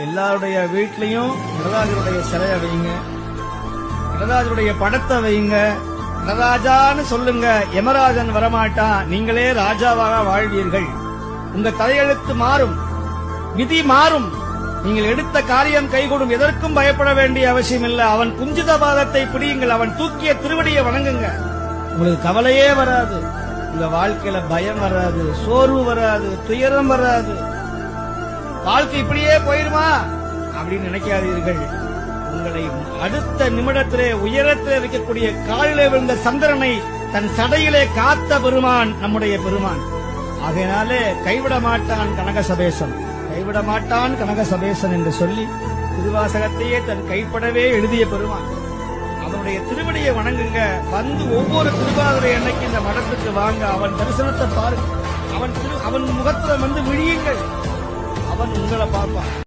எல்லாருடைய வீட்லயும் நடராஜருடைய சிலைய வைங்க, நடராஜருடைய படத்தை வைங்க. நடராஜான்னு சொல்லுங்க, யமராஜன் வரமாட்டான், நீங்களே ராஜாவாக வாழ்வீர்கள். உங்க தலையெழுத்து மாறும், விதி மாறும், நீங்கள் எடுத்த காரியம் கைகூடும். எதற்கும் பயப்பட வேண்டிய அவசியம் இல்லை. அவன் குஞ்சித பாதத்தை பிடியுங்கள், அவன் தூக்கிய திருவடியை வணங்குங்க. உங்களுக்கு கவலையே வராது, உங்க வாழ்க்கையில பயம் வராது, சோர்வு வராது, துயரம் வராது. வாழ்க்கை இப்படியே போயிருமா அப்படின்னு நினைக்காதீர்கள். உங்களை அடுத்த நிமிடத்திலே உயரத்திலே வைக்கக்கூடிய காலிலே விழுந்த சந்திரனை தன் சடையிலே காத்த பெருமான் நம்முடைய பெருமான். ஆகையினாலே கைவிட மாட்டான் கனகசபேசன், கைவிட மாட்டான் கனகசபேசன் என்று சொல்லி திருவாசகத்தையே தன் கைப்படவே எழுதிய பெருமான். அவனுடைய திருவடியை வணங்குங்க. வந்து ஒவ்வொரு திருவாதிரை அன்னைக்கு இந்த மடத்துக்கு வாங்க, அவன் தரிசனத்தை பாருங்க, அவன் முகத்துல வந்து விழியுங்கள், அவன் உங்களை பார்ப்பான்.